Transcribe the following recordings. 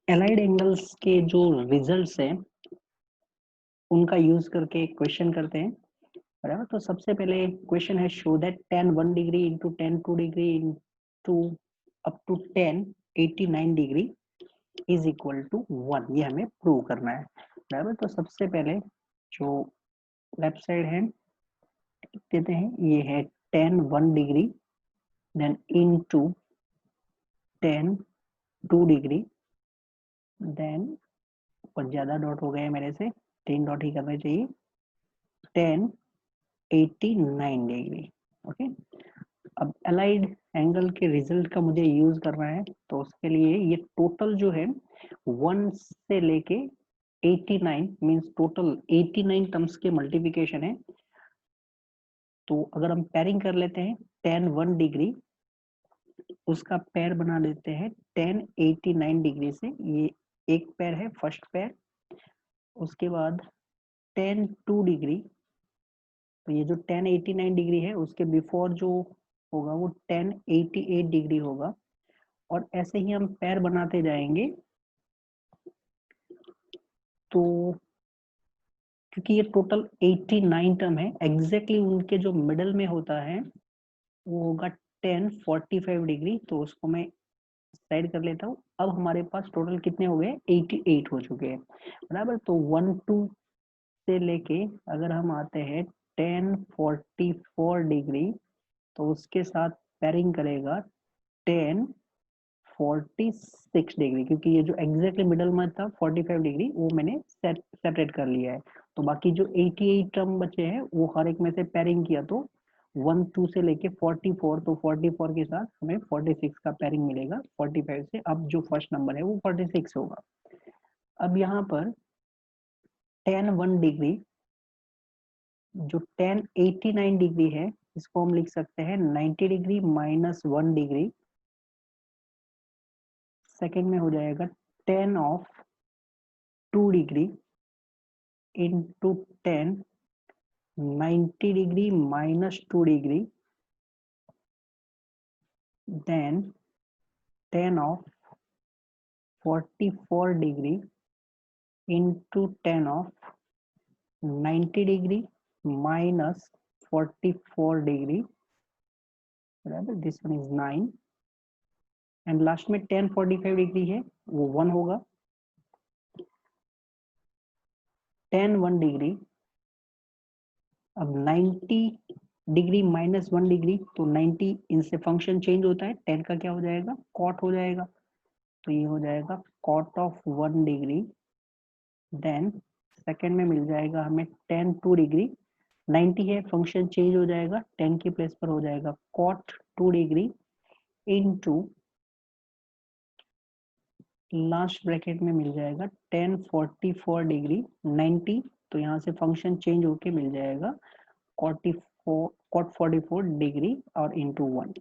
Allied angles के जो results हैं उनका यूज करके क्वेश्चन करते हैं, बराबर। तो सबसे पहले क्वेश्चन है, show that tan 1 degree into tan 2 degree into up to tan 89 degree is equal to 1। ये हमें प्रूव करना है, बराबर। तो सबसे पहले जो लेफ्ट साइड है देते हैं, ये है tan 1 degree then into tan 2 degree, then कुछ ज्यादा डॉट हो गए मेरे से, 3 डॉट ही करना चाहिए, tan 89 डिग्री। ओके, अब अलाइड एंगल के रिजल्ट का मुझे यूज करना है, तो उसके लिए ये टोटल जो है 1 से लेके 89 मींस टोटल 89 टर्म्स के मल्टीप्लिकेशन है। तो अगर हम पेयरिंग कर लेते हैं, tan 1 डिग्री उसका पेयर बना लेते हैं tan 89 डिग्री से, ये एक पेयर है फर्स्ट पेयर। उसके बाद tan 2 डिग्री, तो ये जो tan 89 डिग्री है उसके बिफोर जो होगा वो tan 88 डिग्री होगा, और ऐसे ही हम पेयर बनाते जाएंगे। तो क्योंकि ये टोटल 89 टर्म है, एग्जैक्टली उनके जो मिडल में होता है वो होगा tan 45 डिग्री, तो उसको मैं साइड कर लेता हूँ। अब हमारे पास टोटल कितने हो गए, 88 हो चुके हैं, बराबर। तो 1 2 से लेके अगर हम आते हैं tan 44 डिग्री, तो उसके साथ पेयरिंग करेगा tan 46 डिग्री, क्योंकि ये जो एग्जैक्टली मिडल में था 45 डिग्री वो मैंने सेपरेट कर लिया है। तो बाकी जो 88 टर्म बचे हैं वो हर एक में से पेयरिंग किया, तो 1 2 से लेके 44, तो 44 के साथ हमें 46 का पेयरिंग मिलेगा 45 से। अब जो फर्स्ट नंबर है वो 46 होगा। अब यहाँ पर tan 1 डिग्री, जो tan 89 डिग्री है इसको हम लिख सकते हैं 90 डिग्री माइनस 1 डिग्री। सेकेंड में हो जाएगा tan of 2 degree into tan 90 degree minus 2 degree, then tan of 44 degree into tan of 90 degree minus 44 degree, बराबर। This one is 9, and last में tan 45 डिग्री है वो 1 होगा। tan 1 डिग्री, अब 90 degree minus 1 degree, तो 90 इनसे फंक्शन चेंज होता है, tan का क्या हो जाएगा, cot हो जाएगा, तो ये हो जाएगा cot of 1 degree. Then second में मिल जाएगा हमें tan 2 डिग्री, 90 है फंक्शन चेंज हो जाएगा, tan की प्लेस पर हो जाएगा cot 2 degree into last bracket में मिल जाएगा tan 44 डिग्री 90, तो यहाँ से फंक्शन चेंज होके मिल जाएगा cot 44 डिग्री और इंटू 1।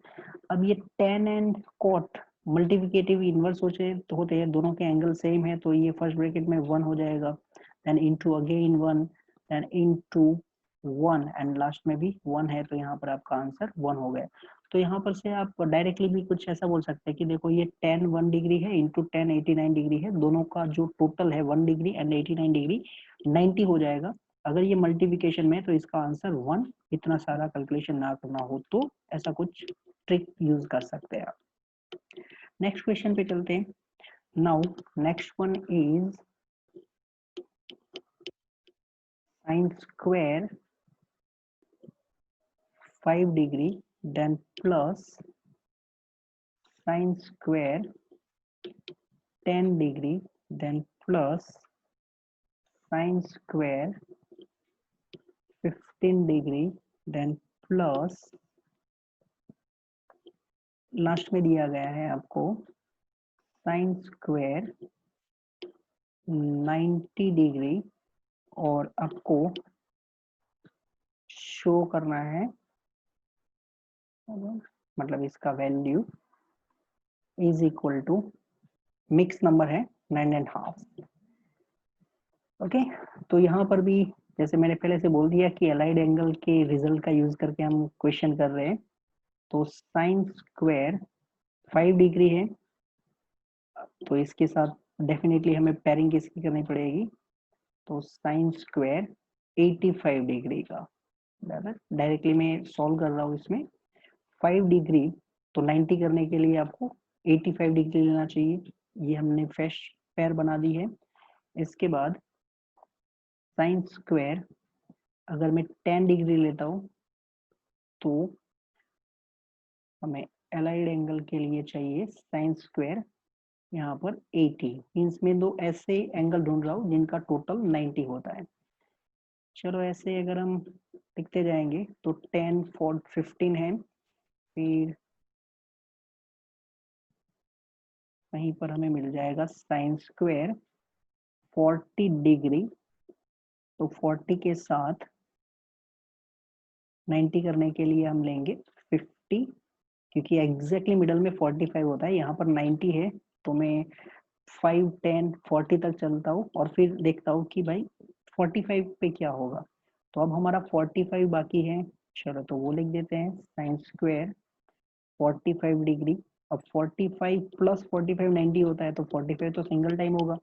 अब ये tan and cot multiplicative inverse होते हैं, दोनों के एंगल सेम है, तो ये फर्स्ट ब्रैकेट में 1 हो जाएगा, then into again 1, then into 1, and last में भी 1 है, तो यहाँ पर आपका आंसर 1 हो गया। तो यहाँ पर से आप डायरेक्टली भी कुछ ऐसा बोल सकते हैं कि देखो ये tan 1 डिग्री है इंटू tan 89 डिग्री है, दोनों का जो टोटल है 1 डिग्री एंड 89 डिग्री 90 हो जाएगा। अगर ये मल्टीप्लिकेशन में है तो इसका आंसर 1, इतना सारा कैलकुलेशन ना करना हो तो ऐसा कुछ ट्रिक यूज कर सकते हैं आप। नेक्स्ट क्वेश्चन पे चलते हैं। Now next one is sin square 5 degree then plus sin square 10 degree then plus sin square 15 degree then plus last में दिया गया है आपको sin square 90 डिग्री, और आपको शो करना है, मतलब इसका value is equal to, mix number है 9.5। ओके, तो यहाँ पर भी जैसे मैंने पहले से बोल दिया कि अलाइड एंगल के रिजल्ट का यूज करके हम क्वेश्चन कर रहे हैं। तो साइन स्क्वायर 5 डिग्री है, तो इसके साथ डेफिनेटली हमें पेयरिंग किसकी करनी पड़ेगी, तो साइन स्क्वायर 85 डिग्री का, बराबर। डायरेक्टली मैं सॉल्व कर रहा हूँ इसमें। 5 डिग्री तो 90 करने के लिए आपको 85 डिग्री लेना चाहिए। ये हमने फर्स्ट पेयर बना दी है। इसके बाद साइन स्क्वायर अगर मैं 10 डिग्री लेता हूँ तो हमें एलाइड एंगल के लिए चाहिए साइन स्क्वायर यहाँ पर 80, मीन्स में दो ऐसे एंगल ढूंढ रहा हूँ जिनका टोटल 90 होता है। चलो ऐसे अगर हम लिखते जाएंगे तो 10 4 15 है, फिर वहीं पर हमें मिल जाएगा साइन स्क्वायर 40 डिग्री, तो 40 के साथ 90 करने के लिए हम लेंगे 50, क्योंकि एग्जैक्टली मिडल में 45 होता है, यहाँ पर 90 है, तो मैं 5 10 40 तक चलता हूँ और फिर देखता हूँ कि भाई 45 पे क्या होगा। तो अब हमारा 45 बाकी है, चलो तो वो लिख देते हैं साइन स्क्वायर 45 डिग्री। अब 45 प्लस 45 90 होता है, तो 45 तो सिंगल टाइम होगा।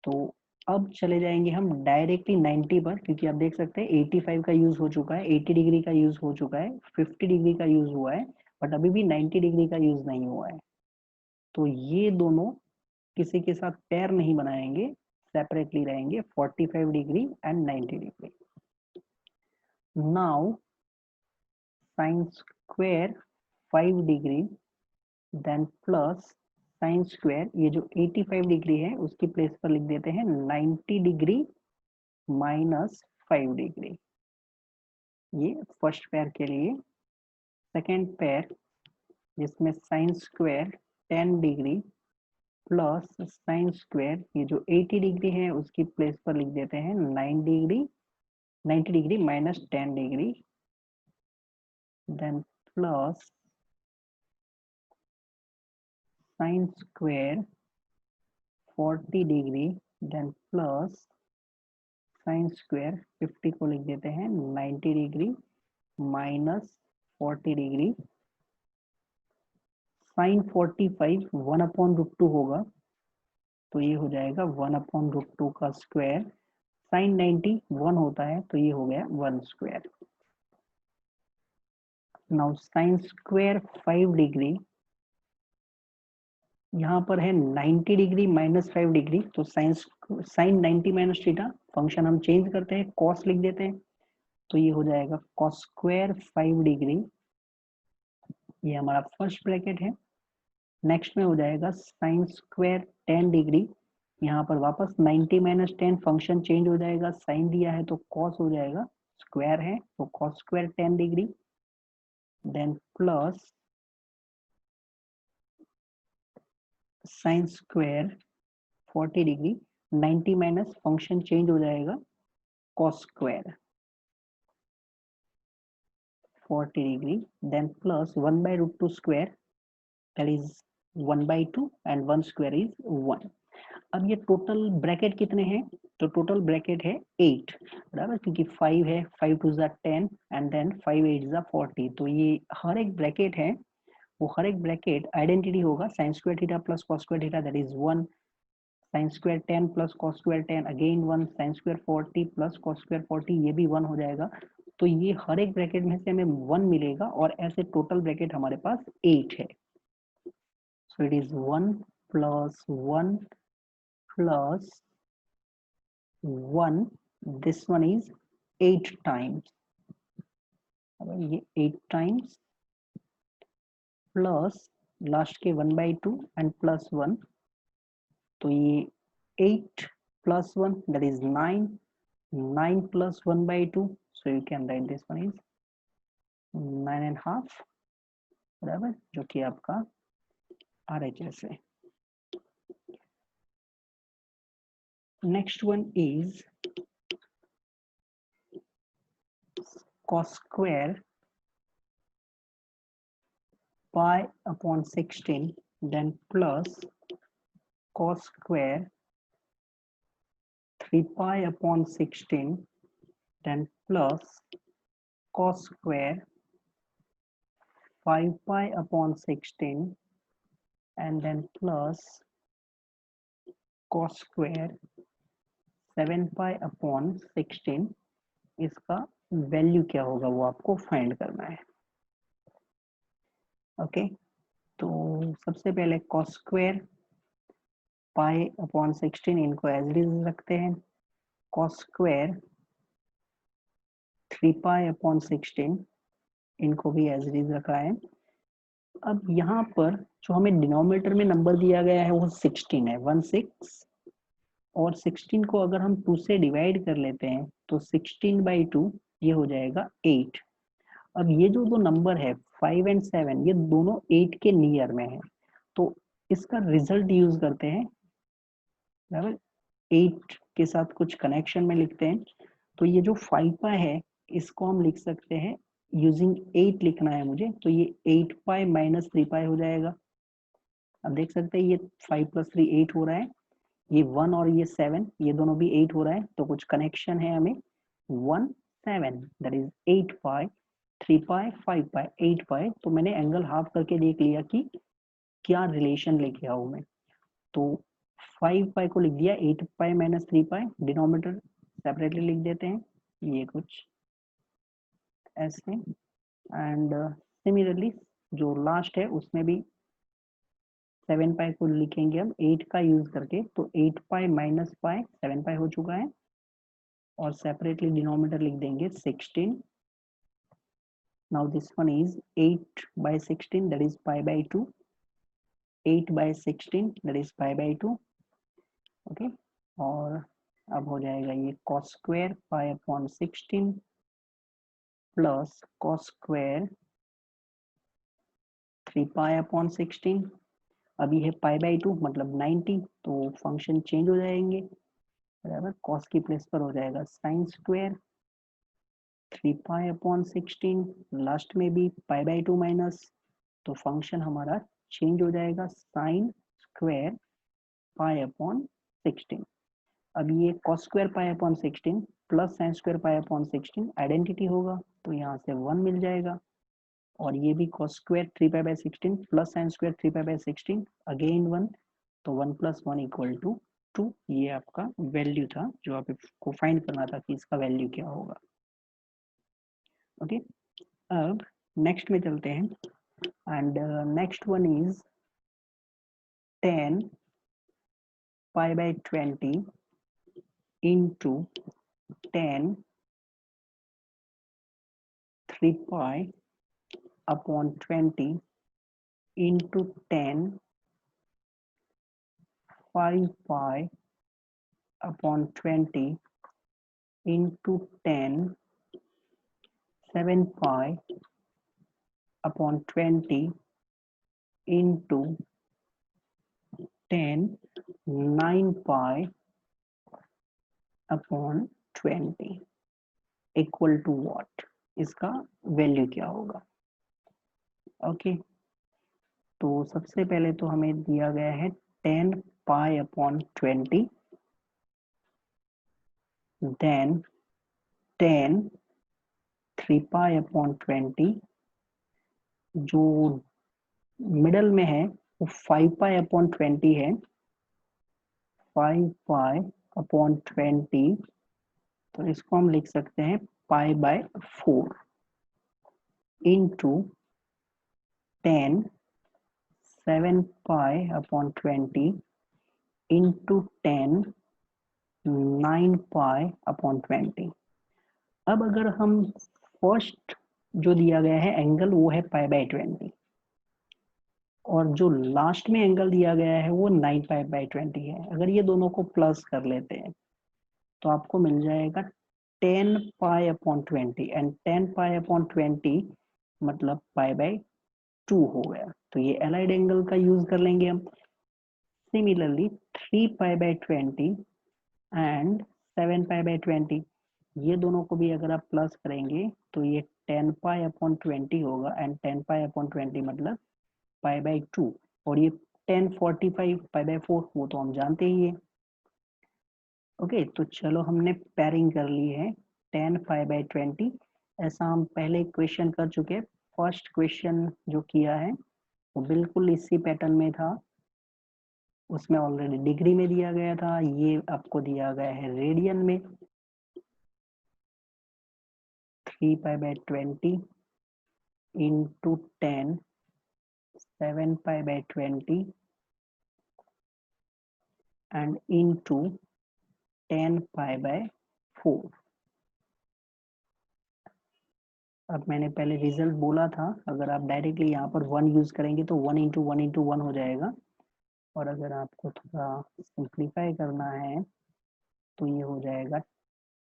तो अब चले जाएंगे हम डायरेक्टली 90 पर, क्योंकि आप देख सकते हैं 85 का यूज हो चुका है, 80 डिग्री का यूज हो चुका है, 50 डिग्री का यूज हुआ है, बट अभी भी 90 डिग्री का यूज नहीं हुआ है। तो ये दोनों किसी के साथ पेयर नहीं बनाएंगे, सेपरेटली रहेंगे 45 degree and 90 degree. Now sine square 5 degree then plus sine square, ये जो 85 डिग्री है उसकी प्लेस पर लिख देते हैं 90 डिग्री माइनस 5 डिग्री। ये फर्स्ट पेयर के लिए। सेकेंड पेयर जिसमें sine square 10 degree plus sine square, ये जो 80 डिग्री है उसकी प्लेस पर लिख देते हैं 90 degree minus 10 degree, then plus sine square 40 degree, then plus sine square 50 को लिख देते हैं 90 डिग्री माइनस 40 डिग्री। साइन 45 1/√2 होगा, तो ये हो जाएगा 1/√2 का स्क्वायर। साइन 90 1 होता है, तो ये हो गया 1 square. Now sine square 5 degree, यहाँ पर है 90 डिग्री माइनस 5 डिग्री, तो साइन 90 माइनस थीटा, फंक्शन हम चेंज करते हैं, कॉस लिख देते हैं, तो ये हो जाएगा कॉस स्क्वायर 5 डिग्री। ये हमारा फर्स्ट ब्रैकेट है। नेक्स्ट में हो जाएगा साइन स्क्वायर 10 डिग्री, यहाँ पर वापस 90 माइनस 10 फंक्शन चेंज हो जाएगा, साइन दिया है तो कॉस हो जाएगा, स्क्वायर है तो cos square 10 degree, then plus sine square 40 degree, 90 minus function change हो जाएगा, cos square 40 degree, then plus 1/√2 square, that is 1/2 and 1 square is 1। अब ये टोटल ब्रैकेट कितने हैं, तो टोटल ब्रैकेट है 8, बराबर, क्योंकि 5 है, 5 2 ज़ा 10 एंड देन 5 8 ज़ा 40, तो ये हर एक ब्रैकेट है, वो हर एक ब्रैकेट आइडेंटिटी होगा, sign square theta plus cos square theta that is 1, sine square 10 plus cos square 10 again 1, sine square 40 plus cos square 40 ये भी 1 हो जाएगा। तो ये हर एक ब्रैकेट में से हमें 1 मिलेगा, और ऐसे टोटल ब्रैकेट हमारे पास 8 है। So it is 1 plus 1 plus 1, this one is 8 times, ये 8 times प्लस लास्ट के 1/2 एंड प्लस 1, तो ये 8 plus 1 that is 9, 9 plus 1/2, so you can write this one is 9.5, बराबर, जो कि आपका RHS है। Next one is cos square pi upon 16, then plus cos square 3 pi upon 16, then plus cos square 5 pi upon 16, and then plus cos square 7 pi upon 16, इसका value क्या होगा वो आपको फाइंड करना है। ओके, तो सबसे पहले cos स्क्वायर पाई अपॉन 16 इनको एज इट इज रखते हैं। cos स्क्वायर 3 पाई अपॉन 16 इनको भी एज इट इज रखा है। अब यहाँ पर जो हमें डिनोमिनेटर में नंबर दिया गया है वो 16 है, 16, और 16 को अगर हम 2 से डिवाइड कर लेते हैं तो 16/2 ये हो जाएगा 8। अब ये जो दो नंबर है 5 एंड 7 ये दोनों 8 के नियर में है, तो इसका रिजल्ट यूज करते हैं, बराबर 8 के साथ कुछ कनेक्शन में लिखते हैं। तो ये जो 5 पाई है इसको हम लिख सकते हैं यूजिंग 8 लिखना है मुझे, तो ये 8 पाई माइनस 3 पाई हो जाएगा। अब देख सकते हैं ये 5 + 3 8 हो रहा है, ये 1 और ये 7 ये दोनों भी 8 हो रहा है, तो कुछ कनेक्शन है हमें 1 7 दैट इज 8 पाई 3 पाई 5 पाई 8 पाई। तो मैंने एंगल हाफ करके देख लिया कि क्या रिलेशन लेके आऊं मैं, तो 5 पाई को लिख दिया 8 पाई माइनस 3 पाई, डिनोमिनेटर सेपरेटली लिख देते हैं ये कुछ ऐसे, एंड सिमिलरली जो लास्ट है उसमें भी 7 पाई को लिखेंगे हम 8 का यूज करके, तो 8 पाई माइनस पाई 7 पाई हो चुका है, और सेपरेटली डिनोमिनेटर लिख देंगे 16। now this one is 8/16 that is pi/2, 8/16 that is pi/2। Okay, और अब हो जाएगा ये cos square pi upon 16 plus cos square 3 pi upon 16। अभी है pi/2 मतलब 90, तो फंक्शन चेंज हो जाएंगे, बराबर cos की प्लेस पर हो जाएगा sin square 3 pi upon 16, last में भी pi/2 माइनस, तो फंक्शन हमारा चेंज हो जाएगा sin स्क्वायर पाई अपॉन 16। अब ये cos square pi upon 16 plus sin square pi upon 16 identity होगा, तो यहाँ से 1 मिल जाएगा, और ये भी cos square 3 pi plus sin square 3 pi again 1, तो 1 + 1 = 2। ये आपका वैल्यू था जो आपको फाइंड करना था कि इसका वैल्यू क्या होगा। ओके, अब नेक्स्ट में चलते हैं, and next one is 10 pi/20 into 10 3 pi upon 20 into 10 5 pi upon 20 into 10 7 pi upon 20 into 10 9 pi upon 20 equal to what, इसका वैल्यू क्या होगा। ओके, तो सबसे पहले तो हमें दिया गया है 10 pi upon 20, then 10 3 pi upon 20, जो मिडल में है वो 5 पाई अपॉन 20 है, 5 पाई अपॉन 20, तो इसको हम लिख सकते हैं pi/4 इंटू 10 7 पाई अपॉन 20 इंटू 10 9 पाई अपॉन 20। अब अगर हम फर्स्ट जो दिया गया है एंगल वो है pi/20, और जो लास्ट में एंगल दिया गया है वो 9 pi/20 है। अगर ये दोनों को प्लस कर लेते हैं तो आपको मिल जाएगा 10 pi upon 20, and 10 pi upon 20 मतलब pi/2 हो गया, तो ये एलाइड एंगल का यूज कर लेंगे हम। सिमिलरली 3 pi/20 एंड 7 pi/20, ये दोनों को भी अगर आप प्लस करेंगे तो ये 10 पाई अपॉन 20 होगा, एंड 10 पाई अपॉन 20 मतलब pi/2, और ये 1045 pi/4 वो तो हम जानते ही है। ओके, तो चलो हमने पेयरिंग कर ली है 10 pi/20, ऐसा हम पहले क्वेश्चन कर चुके हैं। फर्स्ट क्वेश्चन जो किया है वो बिल्कुल इसी पैटर्न में था, उसमें ऑलरेडी डिग्री में दिया गया था, ये आपको दिया गया है रेडियन में। 3π/20 into 10, 7π/20 and into 10π/4। अब मैंने पहले रिजल्ट बोला था, अगर आप डायरेक्टली यहाँ पर 1 यूज करेंगे तो 1 into 1 into 1 हो जाएगा, और अगर आपको थोड़ा सिंप्लीफाई करना है तो ये हो जाएगा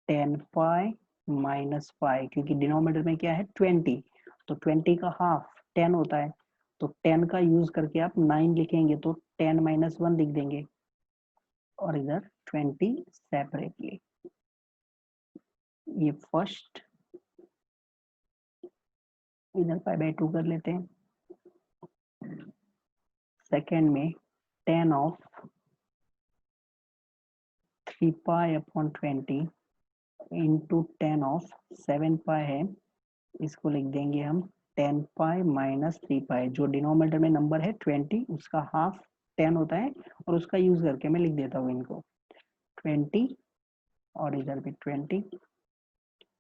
10π - π, क्योंकि डिनोमिनेटर में क्या है 20, तो 20 का हाफ 10 होता है, तो 10 का यूज करके आप 9 लिखेंगे तो 10 - 1 लिख देंगे, और इधर 20 सेपरेटली। ये फर्स्ट, इधर π/2 कर लेते हैं। सेकेंड में 10 ऑफ 3π/20 इंटू 10 ऑफ 7π है, इसको लिख देंगे हम 10π - 3π। जो डिनोमिनेटर में नंबर है 20, उसका हाफ 10 होता है, और उसका यूज करके मैं लिख देता हूँ इनको 20, और इधर भी 20।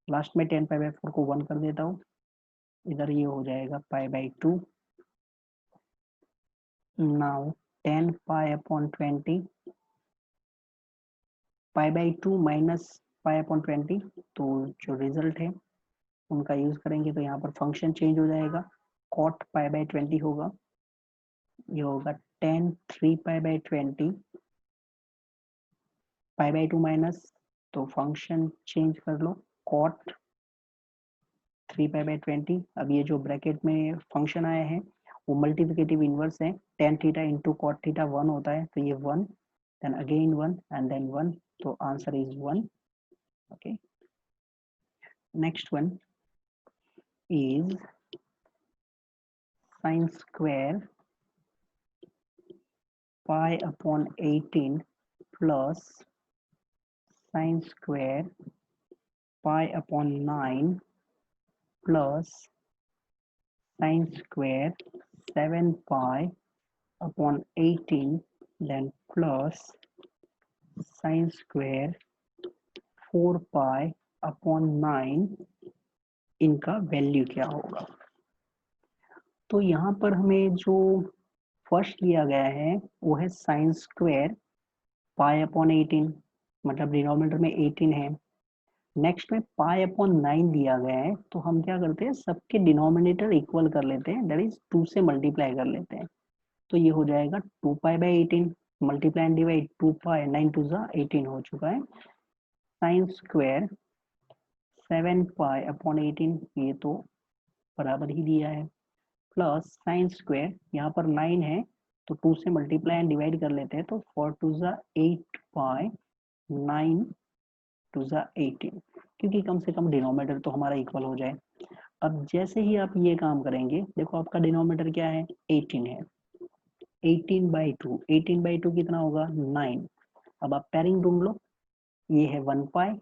लास्ट में 10π/4 को 1 कर देता हूँ, इधर ये हो जाएगा π/2। नाउ 10π/20, π/2 माइनस π/20, तो जो रिजल्ट है उनका यूज करेंगे तो यहाँ पर फंक्शन चेंज हो जाएगा, cot π/20 होगा, ये होगा 10 3π/20, π/2 माइनस, तो फंक्शन चेंज कर लो, cot 3π/20। अब ये जो ब्रैकेट में फंक्शन आया है वो मल्टीप्लिकेटिव इनवर्स है, tan theta into cot theta 1 होता है, तो ये 1, देन अगेन 1 एंड देन 1, तो answer is 1। Okay, next one is sin square π/18 plus sin square π/9 plus sin square 7π/18 then plus sin square 4π/9, इनका वैल्यू क्या होगा। तो यहाँ पर हमें जो फर्स्ट लिया गया है वो है sin स्क्वायर π/18, मतलब डिनोमिनेटर में 18 है। नेक्स्ट में π/9 दिया गया है, तो हम क्या करते हैं, सबके डिनोमिनेटर इक्वल कर लेते हैं, दैट इज 2 से मल्टीप्लाई कर लेते हैं, तो ये हो जाएगा 2π/18 मल्टीप्लाई एंड डिवाइड 2π 9 2 18 हो चुका है। साइन स्क्वायर 7π/18, ये तो बराबर ही दिया है, प्लस साइन स्क्वायर यहाँ पर 9 है तो 2 से मल्टीप्लाई एंड डिवाइड कर लेते हैं, तो 4 2 8π 9 2 18, क्योंकि कम से कम डिनोमिनेटर तो हमारा इक्वल हो जाए। अब जैसे ही आप ये काम करेंगे, देखो आपका डिनोमिनेटर क्या है 18 है, 18/2, 18/2 कितना होगा 9। अब आप पेयरिंग ढूंढ लो, ये है 1π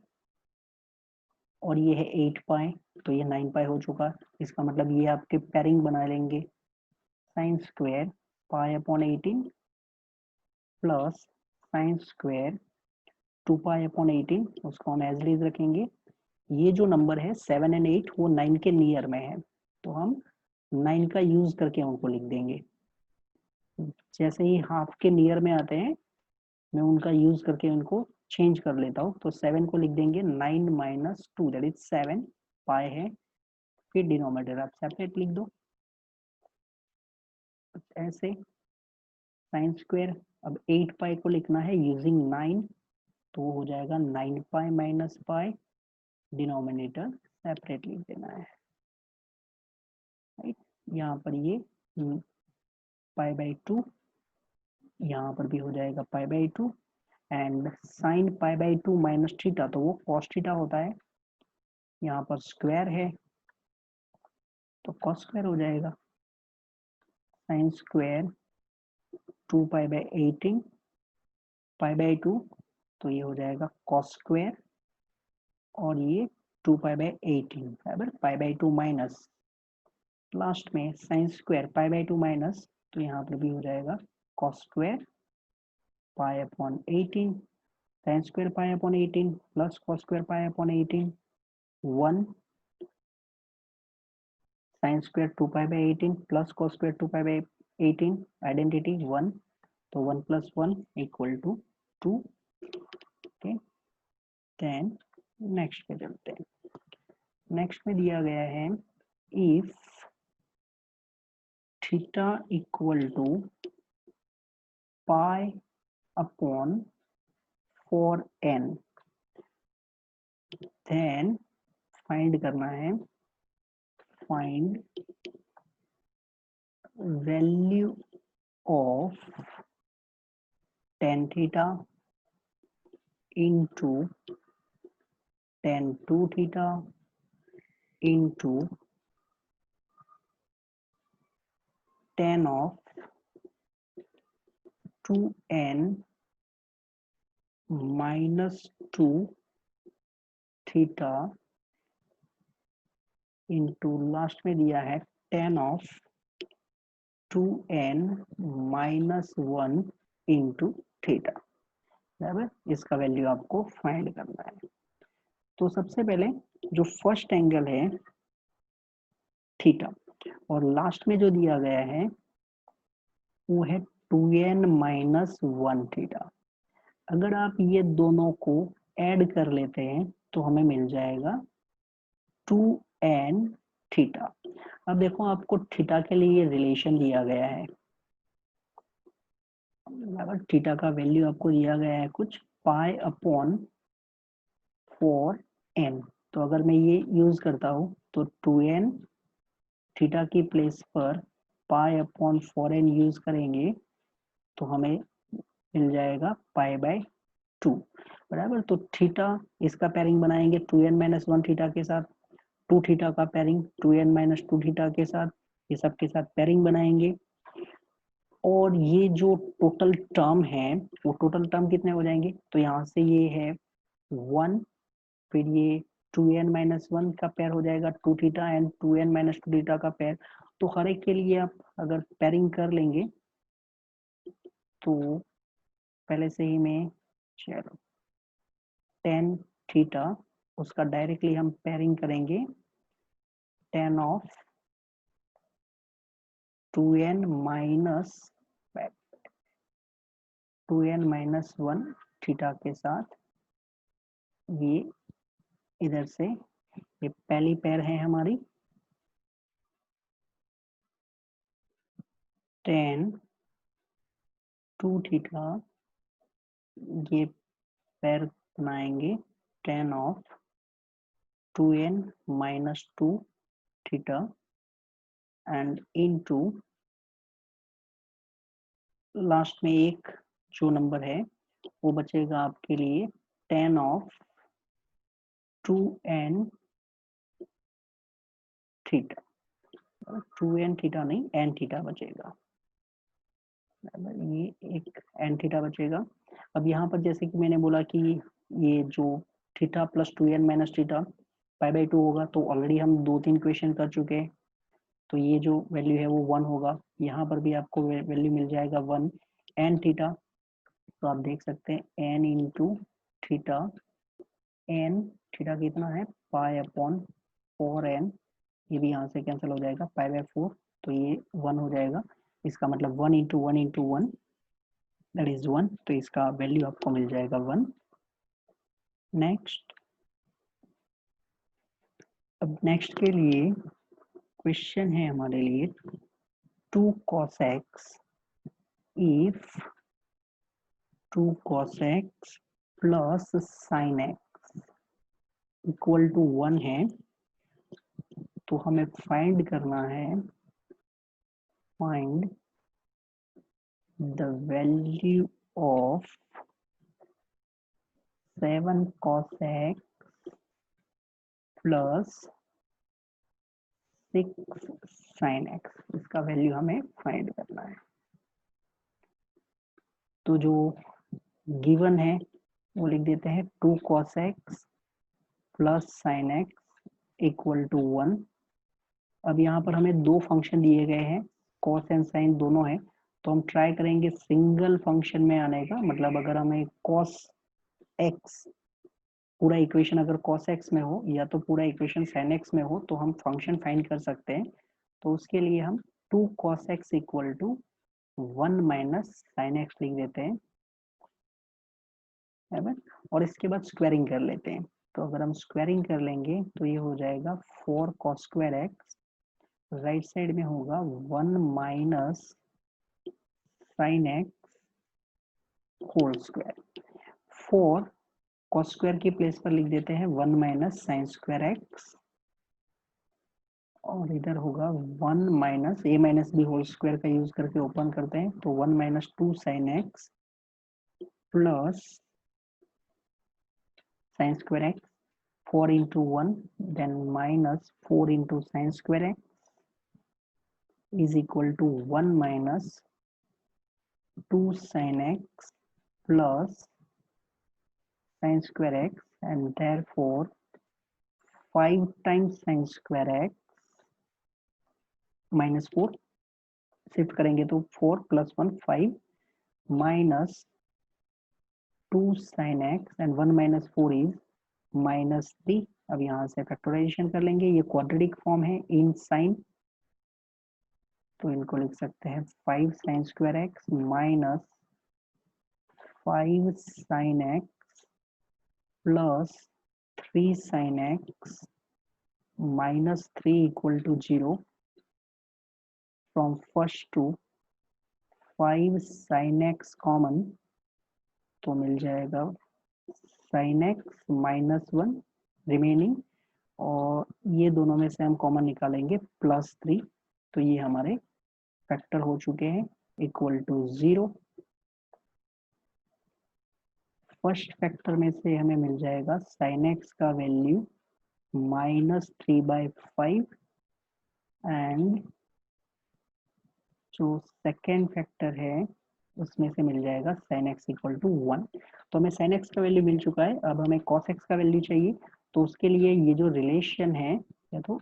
और ये है 8π, तो ये 9π हो चुका, इसका मतलब ये आपके पेयरिंग बना लेंगे, sine square π/18 plus sine square 2π/18, उसको हम एज इट रखेंगे। ये जो नंबर है 7 और 8 वो 9 के नियर में है, तो हम 9 का यूज करके उनको लिख देंगे। जैसे ही हाफ के नियर में आते हैं मैं उनका यूज करके उनको चेंज कर लेता हूँ, तो 7 को लिख देंगे 9 - 2 दैट इज 7 पाई है, फिर डिनोमिनेटर आप सेपरेट लिख दो ऐसे साइन स्क्वायर। अब 8π को लिखना है यूजिंग 9, तो वो हो जाएगा 9π - π, डिनोमिनेटर सेपरेट लिख देना है, राइट। यहाँ पर ये π/2, यहाँ पर भी हो जाएगा π/2, एंड साइन π/2 माइनस थीटा, तो वो कॉस थीटा होता है, यहाँ पर स्क्वायर है तो कॉस स्क्वायर हो जाएगा, साइन स्क्वायर 2π/18 π/2, तो ये हो जाएगा कॉस स्क्वायर, और ये 2π/18 बराबर π/2 माइनस, लास्ट में साइन स्क्वायर π/2 माइनस, तो यहाँ पर भी हो जाएगा cos square pi upon 18, sine square pi upon 18 plus cos square pi upon 18, 1 sine square 2 pi by 18 plus cos square 2 pi by 18, identity 1, तो 1 plus 1 equal to 2। Okay, then next पे चलते हैं। नेक्स्ट में दिया गया है if theta equal to pi upon 4n, then find करना है, find value of tan theta into tan 2 theta into tan of 2n minus 2 theta into last में दिया है tan of 2n minus 1 into theta, बराबर। इसका value आपको find करना है। तो सबसे पहले जो फर्स्ट एंगल है थीटा और लास्ट में जो दिया गया है वो है 2n माइनस 1 थीटा। अगर आप ये दोनों को ऐड कर लेते हैं तो हमें मिल जाएगा 2n थीटा। अब देखो आपको थीटा के लिए रिलेशन दिया गया है, अगर थीटा का वैल्यू आपको दिया गया है कुछ पाई अपॉन 4n, तो अगर मैं ये यूज करता हूँ तो 2n थीटा की प्लेस पर पाई अपॉन 4n यूज करेंगे तो हमें मिल जाएगा पाई बाय 2, बराबर। तो थीटा इसका पेयरिंग बनाएंगे 2n माइनस 1 थीटा के साथ, 2 थीटा का पेयरिंग 2n माइनस 2 थीटा के साथ, ये सब के साथ पेयरिंग बनाएंगे। और ये जो टोटल टर्म है वो टोटल टर्म कितने हो जाएंगे, तो यहाँ से ये है 1, फिर ये 2n माइनस 1 का पेयर हो जाएगा 2 theta and 2n minus 2 theta का पेयर। तो हर एक के लिए आप अगर पेयरिंग कर लेंगे तो पहले से ही मैं चलो tan थीटा उसका डायरेक्टली हम पेयरिंग करेंगे tan of 2n minus 1 theta के साथ, ये इधर से ये पहली पेयर है हमारी tan 2 थीटा, ये पेयर बनाएंगे tan of 2n minus 2 theta and into last में एक जो नंबर है वो बचेगा आपके लिए tan of 2n theta, 2n theta नहीं n थीटा बचेगा, ये एक n थीटा बचेगा। अब यहाँ पर जैसे कि मैंने बोला कि ये जो theta plus 2n minus theta pi by 2 होगा, तो ऑलरेडी हम 2-3 क्वेश्चन कर चुके हैं, तो ये जो वैल्यू है वो 1 होगा। यहाँ पर भी आपको वैल्यू मिल जाएगा 1 n थीटा, तो आप देख सकते हैं n into theta, n theta कितना है पाई अपॉन 4n, ये भी यहाँ से कैंसिल हो जाएगा पाई बाय 4, तो ये 1 हो जाएगा। इसका मतलब 1 इंटू 1 इंटू 1 दैट इज 1, तो इसका वैल्यू आपको मिल जाएगा 1। नेक्स्ट, अब नेक्स्ट के लिए क्वेश्चन है हमारे लिए 2 cos x if 2 cos x plus sin x equal to 1 है, तो हमें फाइंड करना है, find the value of 7 cos x plus 6 sin x, इसका वैल्यू हमें फाइंड करना है। तो जो गिवन है वो लिख देते हैं 2 cos x plus sin x equal to 1। अब यहाँ पर हमें दो फंक्शन दिए गए हैं, cos एंड sin दोनों है, तो तो हम ट्राई करेंगे सिंगल फंक्शन में आने का, मतलब अगर हमें cos x पूरा इक्वेशन अगर cos x में हो या तो पूरा इक्वेशन sin x में हो तो हम फंक्शन फाइंड कर सकते हैं। तो उसके लिए हम 2 cos x equal to 1 minus sine x लिख देते हैं, है, और इसके बाद स्क्वायरिंग कर लेते हैं। तो अगर हम स्क्वायरिंग कर लेंगे तो ये हो जाएगा 4 cos square x, right side में होगा 1 minus sine x whole square. 4 cos square की प्लेस पर लिख देते हैं 1 माइनस साइन स्क्वायर एक्स, और इधर होगा 1 माइनस ए माइनस बी होल स्क्वायर का यूज करके ओपन करते हैं, तो 1 minus 2 sign x plus sine square x 4 into 1 then minus 4 into sin square x is equal to 1 minus 2 sin x plus sin square x, and therefore 5 times sin square x minus 4 shift करेंगे तो 4 plus 1 5 minus 2 sin x and 1 minus 4 is minus 3। अब यहाँ से factorisation कर लेंगे, ये quadratic form है इन sign, तो इनको लिख सकते हैं 5 sin square x minus 5 sin x plus 3 sin x minus 3 equal to 0। from first to 5 sin x common, तो मिल जाएगा sin x minus 1 रिमेनिंग, और ये दोनों में से हम कॉमन निकालेंगे प्लस 3, तो ये हमारे फैक्टर हो चुके हैं इक्वल टू 0। फर्स्ट फैक्टर में से हमें मिल जाएगा sin x का वैल्यू -3/5 एंड जो सेकेंड फैक्टर है उसमें से मिल जाएगा sin x इक्वल टू 1। तो हमें sin x का वैल्यू मिल चुका है, अब हमें cos x का वैल्यू चाहिए। तो उसके लिए ये जो रिलेशन है, या तो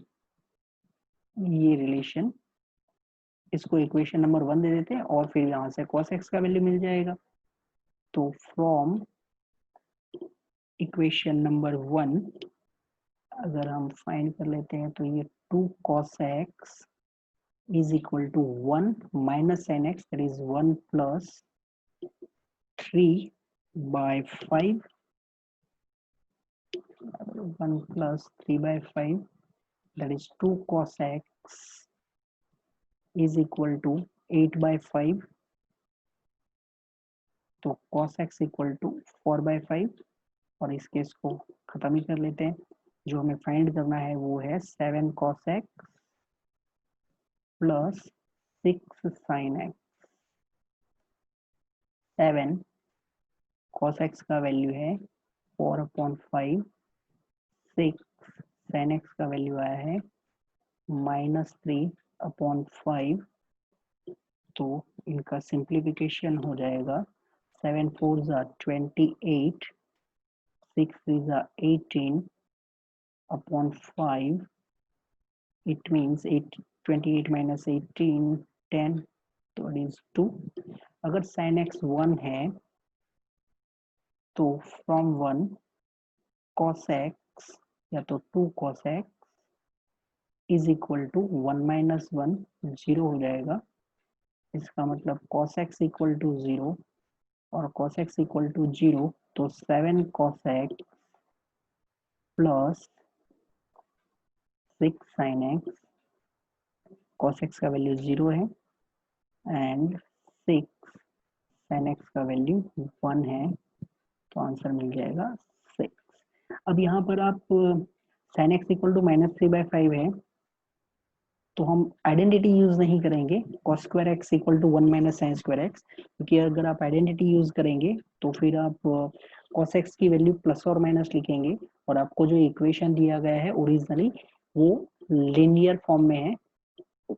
ये रिलेशन, इसको इक्वेशन नंबर 1 दे देते हैं और फिर यहाँ से cos x का वैल्यू मिल जाएगा। तो फ्रॉम इक्वेशन नंबर 1 अगर हम फाइंड कर लेते हैं तो ये 2 cos x is equal to 1 minus sin x, that is 1 plus 3/5, 1 plus 3/5, that is 2 cos x is equal to 8/5, तो cos x equal to 4/5, और इस केस को खत्म ही कर लेते हैं। जो हमें फाइंड करना है वो है 7 cos x plus 6 sin x। 7 cos x का वैल्यू है 4/5, 6 sin x का वैल्यू आया है -3/5, तो इनका सिंप्लीफिकेशन हो जाएगा 7 4s are 28, 6 3s are 18/5, it means 28 minus 18 10, तो it is 2। अगर sin x 1 है तो from 1 cos x या तो 2 cos x is equal to 1 minus 1, 0 हो जाएगा। इसका मतलब cos x equal to 0 और cos x equal to 0, तो 7 cos x plus 6 sin x, cos x का वैल्यू 0 है एंड 6 sin x का वैल्यू 1 है, तो आंसर मिल जाएगा 6। अब यहाँ पर आप sin x इक्वल टू -3/5 है, तो हम आइडेंटिटी यूज नहीं करेंगे cos square x equal to 1 minus sine square x, क्योंकि अगर आप आइडेंटिटी यूज करेंगे तो फिर आप cos x की वैल्यू प्लस और माइनस लिखेंगे, और आपको जो इक्वेशन दिया गया है ओरिजिनली वो लिनियर फॉर्म में है।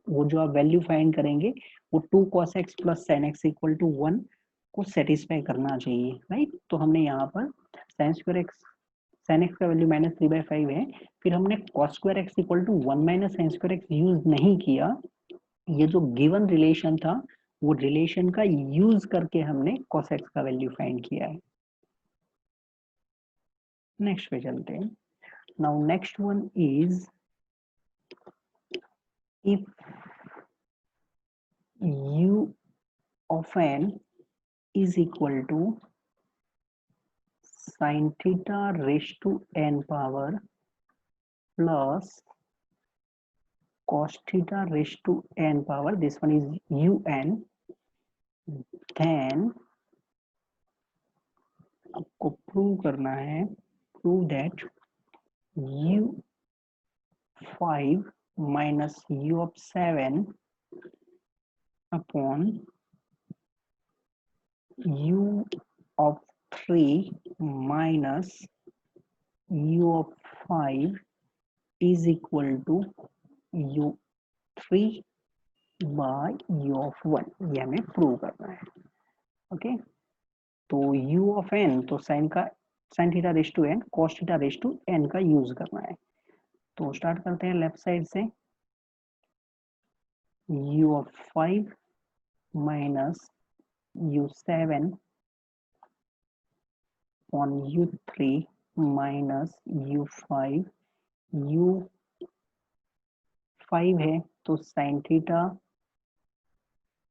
वो जो आप वैल्यू फाइंड करेंगे वो 2 cos x plus sin x equal to 1 को सेटिस्फाई करना चाहिए, राइट। तो हमने यहाँ पर sin square x sin x का वैल्यू -3/5 है, फिर हमने cos square x equal to 1 minus sin square x use नहीं किया। ये जो गिवन रिलेशन था वो रिलेशन का यूज करके हमने cos x का वैल्यू फाइंड किया है। नेक्स्ट पे चलते हैं। Now next one is if u of n is equal to sin theta raised to n power plus cos theta raised to n power, this one is un, then आपको prove करना है, prove that u5 minus u of 7 upon u of 3 minus u of 5 is equal to u3 by u of 1, ये हमें prove करना है। Okay, तो u of n, तो sine का sine theta raise to n, cos theta raise to n का use करना है। तो स्टार्ट करते हैं लेफ्ट साइड से, u of 5 minus u7 on u3 minus u5, u5 है तो sine theta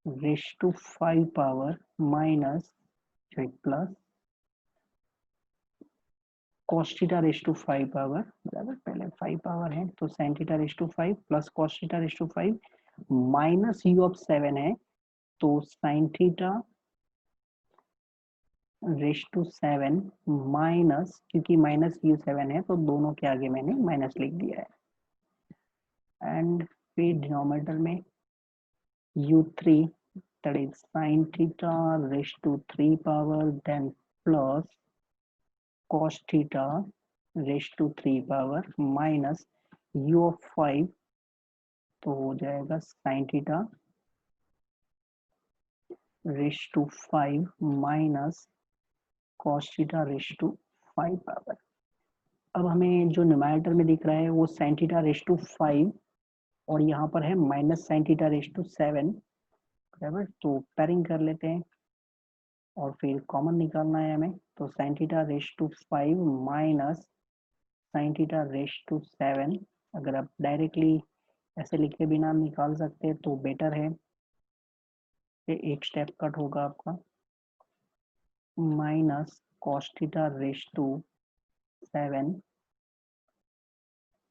raise to 5 power minus plus cos theta raise to 5 power, बराबर, पहले 5 पावर है तो sin theta raise to 5 plus cos theta raise to 5 minus u of 7 है तो sin theta raise to 7 minus, क्योंकि minus u7 है तो दोनों के आगे मैंने माइनस लिख दिया है, एंड फिर डिनोमिनेटर में u3 that is sin theta raised to 3 power then plus cos theta raised to 3 power minus u of 5, तो हो जाएगा sin theta raised to 5 minus cos theta raised to 5 power. अब हमें जो न्यूमरेटर में दिख रहा है वो sin theta raised to 5 और यहाँ पर है minus sin theta raised to 7, बराबर, तो पेयरिंग कर लेते हैं और फिर कॉमन निकालना है हमें, तो sin theta raise to 5 minus sin theta raise to 7, अगर आप डायरेक्टली ऐसे लिखे बिना निकाल सकते हैं तो बेटर है, एक स्टेप कट होगा आपका, minus cos theta raise to 7,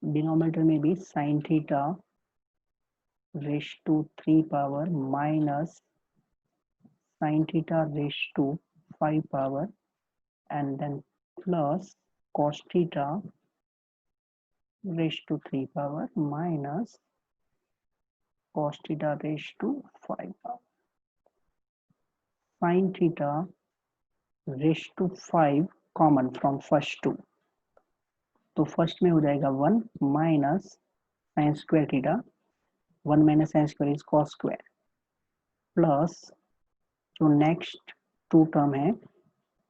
denominator में भी sin theta raise to 3 power minus sin theta raised to 5 power and then plus cos theta raised to 3 power minus cos theta raised to 5 power, sin theta raised to 5 common from first two, तो first में हो जाएगा 1 minus sine square theta, 1 minus sine square is cos square, plus जो next two term है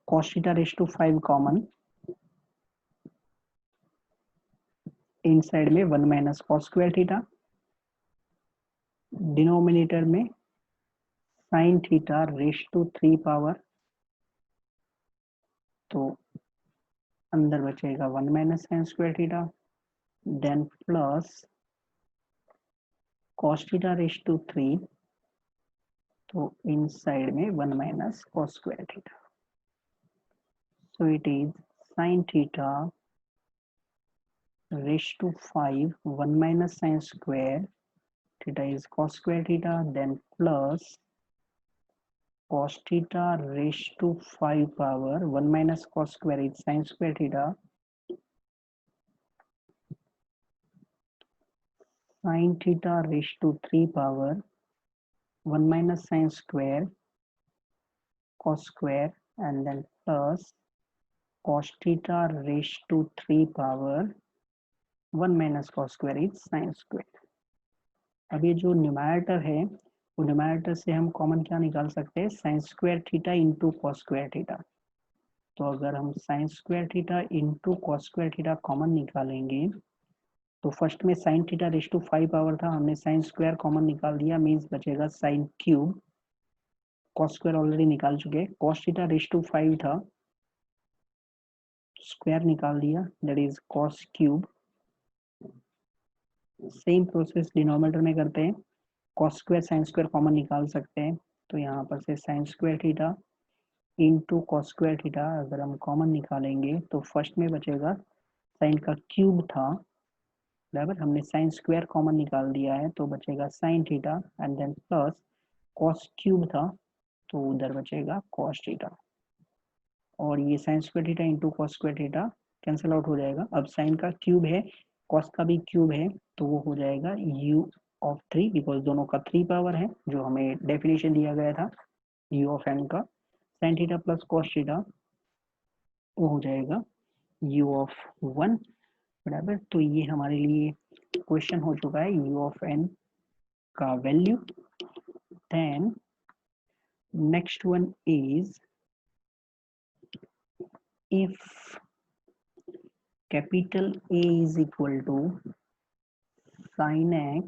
cos theta raised to 5 common, inside में 1 minus cos square theta, denominator में sin theta raise to 3 power, तो अंदर बचेगा 1 minus sine square theta, then plus cos theta raise to 3, तो inside में 1 minus cos square theta, so it is sin theta raised to 5 1 minus sin square theta is cos square theta, then plus cos theta raised to 5 power 1 minus cos square is sin square theta, sin theta raised to 3 power 1 minus sin square cos square and then plus cos theta raised to 3 power 1 minus cos square is sin square। अब ये जो numerator है वो numerator से हम common क्या निकाल सकते हैं, sine square theta into cos square theta, तो अगर हम sine square theta into cos square theta common निकालेंगे तो फर्स्ट में sine theta raise to 5 power था, हमने साइन स्क्वायर कॉमन निकाल दिया, मीन्स बचेगा sine cube, cos square already निकाल चुके हैं, कॉस थीटा रेज टू 5 था, स्क्वायर निकाल दिया, that is cos cube. Same process denominator में करते हैं, cos square sine square common निकाल सकते हैं, तो यहाँ पर से sign square theta into cos square theta अगर हम कॉमन निकालेंगे तो फर्स्ट में बचेगा साइन का क्यूब था, बराबर, हमने साइन स्क्वायर कॉमन निकाल दिया है तो बचेगा sine theta and then plus cos cube था तो उधर बचेगा कॉस थीटा, और ये sine square theta into cos square theta cancel out हो जाएगा। अब साइन का क्यूब है, कॉस का भी क्यूब है, तो वो हो जाएगा u ऑफ 3, बिकॉज दोनों का 3 पावर है जो हमें डेफिनेशन दिया गया था u ऑफ n का। Sine theta plus cos theta वो हो जाएगा u ऑफ 1, बराबर। तो ये हमारे लिए क्वेश्चन हो चुका है u ऑफ n का value. Then next one is if capital A is equal to sin x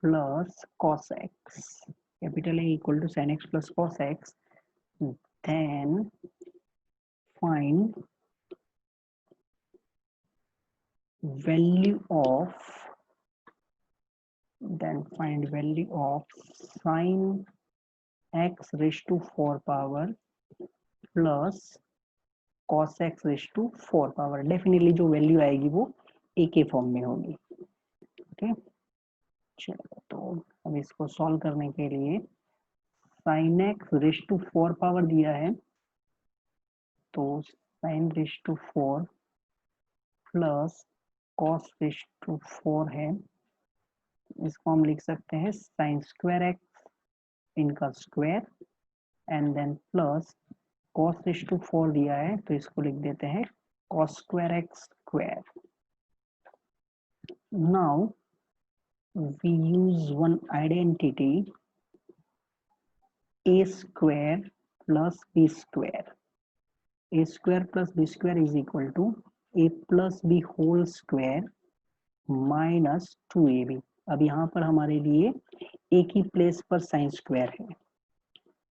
plus cos x, capital A equal to sin x plus cos x, then find value of sin x raised to 4 power plus cos x raised to 4 power. Definitely जो value आएगी वो a के form में होगी। Okay, चलो तो अब इसको सॉल्व करने के लिए sin x raised to 4 power दिया है, तो sin raised to 4 plus cos raised to 4 है, इसको हम लिख सकते हैं sin स्क्वायर x इनका square and then plus cos raised to 4 दिया है तो इसको लिख देते हैं cos square x square. Now we use one identity a square plus b square, a square plus b square is equal to a plus b whole square minus 2ab। अब यहाँ पर हमारे लिए a की प्लेस पर sine square है,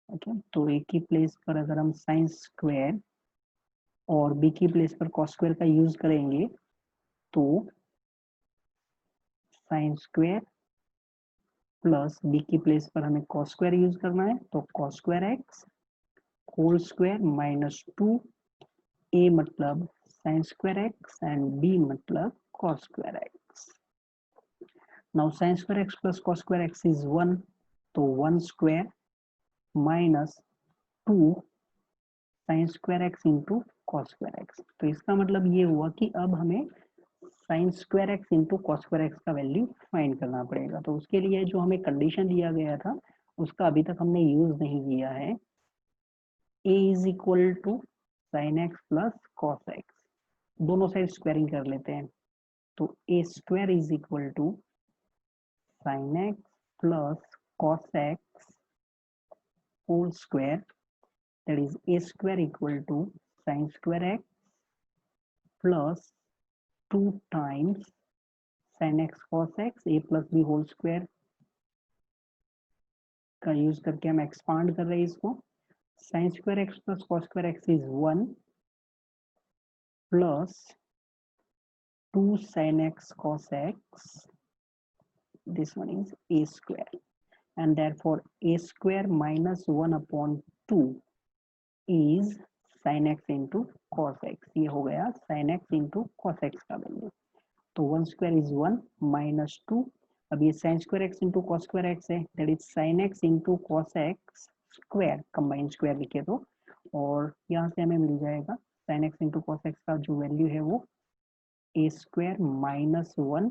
okay, तो a की प्लेस पर अगर हम साइन स्क्वायर और b की प्लेस पर कॉस स्क्वायर का यूज करेंगे तो साइन स्क्वायर प्लस b की प्लेस पर हमें कॉस स्क्वायर यूज करना है, तो cos square x whole square minus 2, a मतलब sine square x and b मतलब cos square x. Now sine square x plus cos square x is 1, तो 1 square minus 2 sign square x into cos square x. तो इसका मतलब ये हुआ कि अब हमें sign square x into cos square x का वैल्यू फाइंड करना पड़ेगा। तो उसके लिए जो हमें कंडीशन दिया गया था उसका अभी तक हमने यूज नहीं किया है। a is equal to sine x plus cos x, दोनों साइड स्क्वायरिंग कर लेते हैं, तो a square is equal to sine x plus cos x whole square, that is a square equal to sine square x plus 2 times sine x cos x, a plus b whole square का use करके हम expand कर रहे हैं इसको। Sine square x plus cos square x is 1 plus 2 sin x cos x, this one is a square, and therefore a square minus 1 upon 2 is sin x into cos x। ये हो गया sin x into cos x का value, तो 1 square is 1 minus 2, अब ये sin square x into cos square x है, that is sin x into cos x square, combined square लिखे तो, और यहाँ से हमें मिल जाएगा sin x into cos x का जो वैल्यू है वो a square minus 1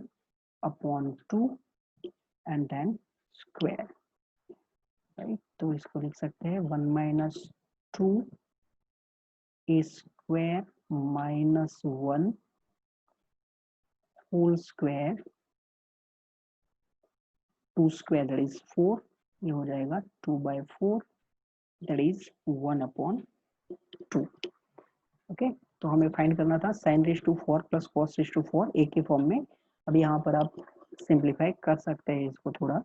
upon 2 and then square, right? तो इसको लिख सकते हैं 1 minus 2 a square minus 1 whole square, 2 square that is 4, ये हो जाएगा 2 by 4 that is 1 upon 2। Okay, तो हमें फाइंड करना था sin raise to 4 plus cos raise to 4 a के फॉर्म में। अब यहाँ पर आप सिंप्लीफाई कर सकते हैं इसको थोड़ा,